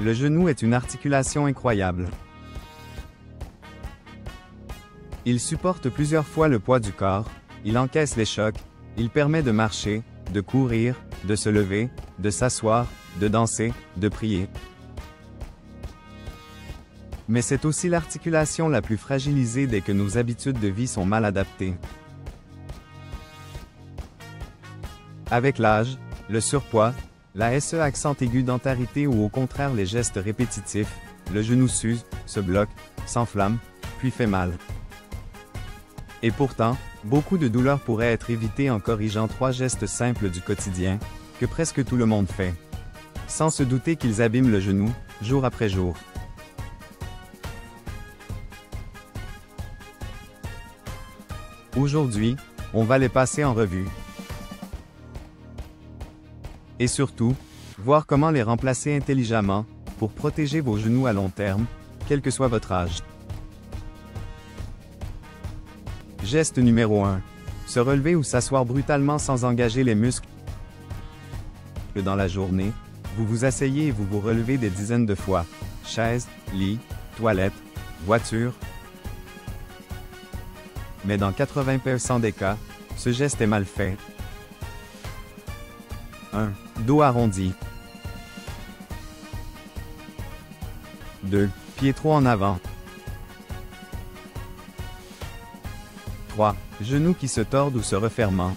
Le genou est une articulation incroyable. Il supporte plusieurs fois le poids du corps, il encaisse les chocs, il permet de marcher, de courir, de se lever, de s'asseoir, de danser, de prier. Mais c'est aussi l'articulation la plus fragilisée dès que nos habitudes de vie sont mal adaptées. Avec l'âge, le surpoids, la SE accent aigu dentarité ou au contraire les gestes répétitifs, le genou s'use, se bloque, s'enflamme, puis fait mal. Et pourtant, beaucoup de douleurs pourraient être évitées en corrigeant 3 gestes simples du quotidien, que presque tout le monde fait. Sans se douter qu'ils abîment le genou, jour après jour. Aujourd'hui, on va les passer en revue. Et surtout, voir comment les remplacer intelligemment, pour protéger vos genoux à long terme, quel que soit votre âge. Geste numéro 1. Se relever ou s'asseoir brutalement sans engager les muscles. Dans la journée, vous vous asseyez et vous vous relevez des dizaines de fois. Chaise, lit, toilette, voiture. Mais dans 80% des cas, ce geste est mal fait. 1. Dos arrondi. 2. Pieds trop en avant. 3. Genoux qui se tordent ou se refermant.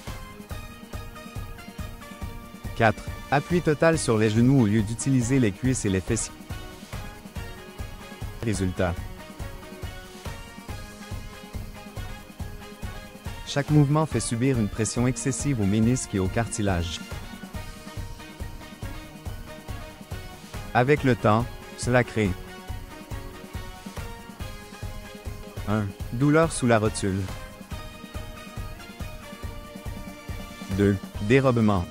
4. Appui total sur les genoux au lieu d'utiliser les cuisses et les fessiers. Résultat. Chaque mouvement fait subir une pression excessive aux ménisques et au cartilage. Avec le temps, cela crée 1. Douleur sous la rotule. 2. Dérobement.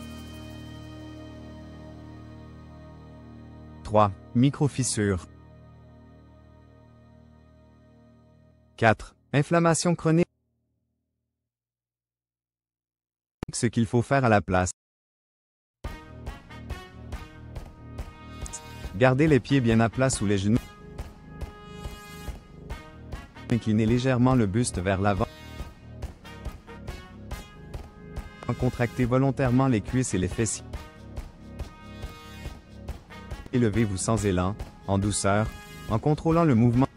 3. Micro-fissure. 4. Inflammation chronique. Ce qu'il faut faire à la place. Gardez les pieds bien à plat sous les genoux. Inclinez légèrement le buste vers l'avant. Contractez volontairement les cuisses et les fessiers. Élevez-vous sans élan, en douceur, en contrôlant le mouvement.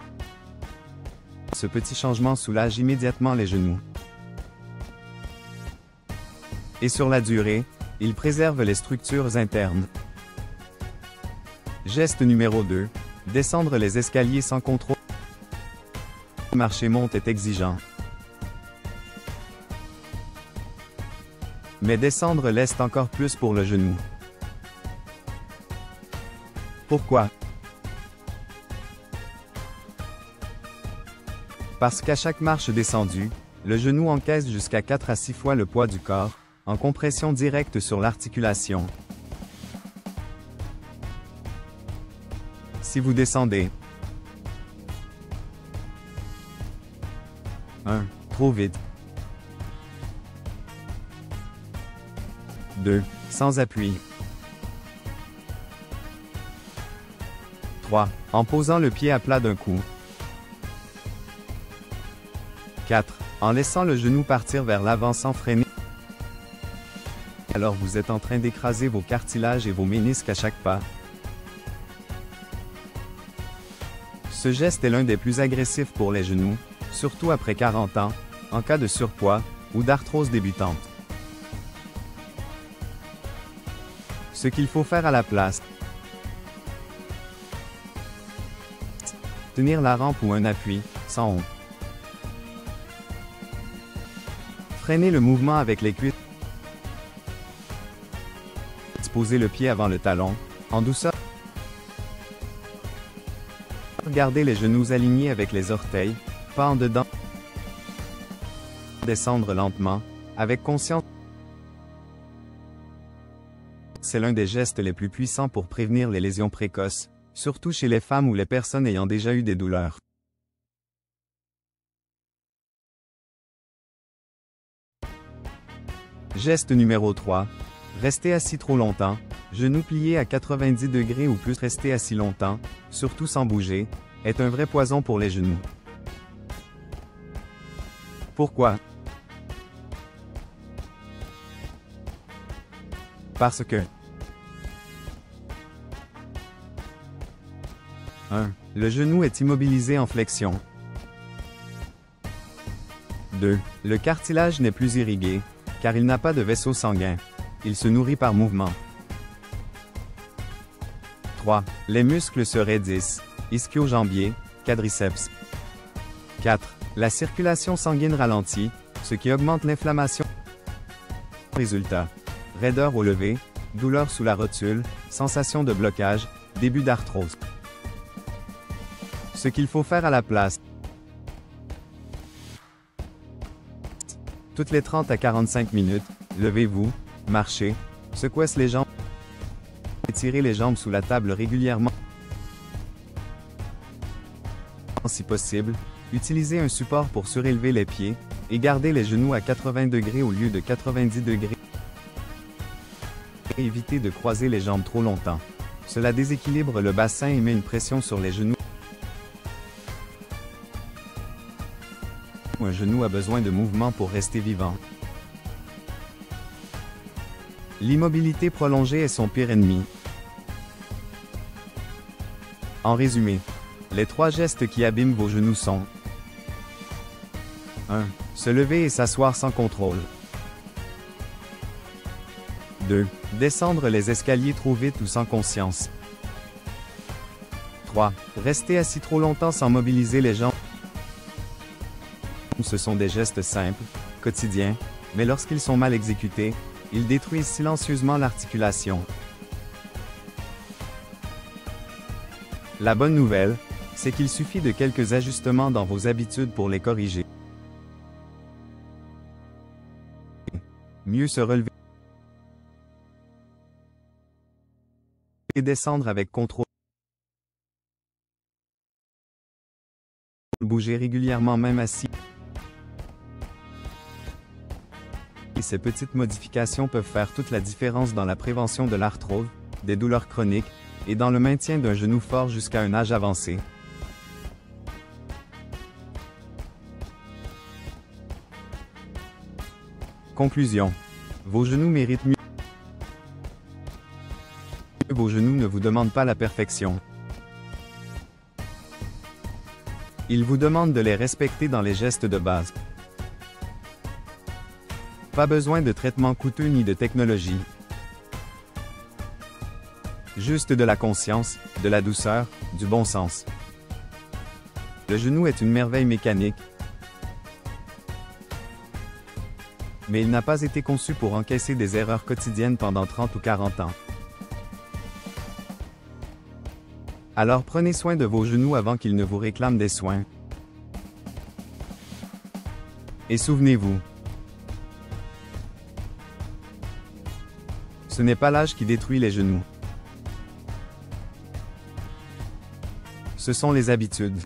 Ce petit changement soulage immédiatement les genoux. Et sur la durée, il préserve les structures internes. Geste numéro 2. Descendre les escaliers sans contrôle. Marcher monte est exigeant. Mais descendre l'est encore plus pour le genou. Pourquoi? Parce qu'à chaque marche descendue, le genou encaisse jusqu'à 4 à 6 fois le poids du corps, en compression directe sur l'articulation. Si vous descendez 1. Trop vite. 2. Sans appui. 3. En posant le pied à plat d'un coup. 4. En laissant le genou partir vers l'avant sans freiner. Alors vous êtes en train d'écraser vos cartilages et vos ménisques à chaque pas. Ce geste est l'un des plus agressifs pour les genoux, surtout après 40 ans, en cas de surpoids ou d'arthrose débutante. Ce qu'il faut faire à la place. Tenir la rampe ou un appui, sans honte. Freiner le mouvement avec les cuisses. Poser le pied avant le talon, en douceur. Gardez les genoux alignés avec les orteils, pas en dedans. Descendre lentement, avec conscience. C'est l'un des gestes les plus puissants pour prévenir les lésions précoces, surtout chez les femmes ou les personnes ayant déjà eu des douleurs. Geste numéro 3. Rester assis trop longtemps, genoux pliés à 90 degrés ou plus, rester assis longtemps, surtout sans bouger, est un vrai poison pour les genoux. Pourquoi? Parce que 1. Le genou est immobilisé en flexion. 2. Le cartilage n'est plus irrigué, car il n'a pas de vaisseau sanguin. Il se nourrit par mouvement. 3. Les muscles se raidissent, ischio-jambier, quadriceps. 4. La circulation sanguine ralentit, ce qui augmente l'inflammation. Résultat: raideur au lever, douleur sous la rotule, sensation de blocage, début d'arthrose. Ce qu'il faut faire à la place: toutes les 30 à 45 minutes, levez-vous, marchez, secouez les jambes, étirez les jambes sous la table régulièrement. Si possible, utilisez un support pour surélever les pieds, et gardez les genoux à 80 degrés au lieu de 90 degrés. Évitez de croiser les jambes trop longtemps. Cela déséquilibre le bassin et met une pression sur les genoux. Un genou a besoin de mouvement pour rester vivant. L'immobilité prolongée est son pire ennemi. En résumé, les 3 gestes qui abîment vos genoux sont: 1. Se lever et s'asseoir sans contrôle. 2. Descendre les escaliers trop vite ou sans conscience. 3. Rester assis trop longtemps sans mobiliser les jambes. Ce sont des gestes simples, quotidiens, mais lorsqu'ils sont mal exécutés, ils détruisent silencieusement l'articulation. La bonne nouvelle, c'est qu'il suffit de quelques ajustements dans vos habitudes pour les corriger. Mieux se relever et descendre avec contrôle. Bouger régulièrement même assis. Et ces petites modifications peuvent faire toute la différence dans la prévention de l'arthrose, des douleurs chroniques, et dans le maintien d'un genou fort jusqu'à un âge avancé. Conclusion. Vos genoux méritent mieux. Vos genoux ne vous demandent pas la perfection. Ils vous demandent de les respecter dans les gestes de base. Pas besoin de traitement coûteux ni de technologie. Juste de la conscience, de la douceur, du bon sens. Le genou est une merveille mécanique, mais il n'a pas été conçu pour encaisser des erreurs quotidiennes pendant 30 ou 40 ans. Alors prenez soin de vos genoux avant qu'ils ne vous réclament des soins. Et souvenez-vous, ce n'est pas l'âge qui détruit les genoux. Ce sont les habitudes.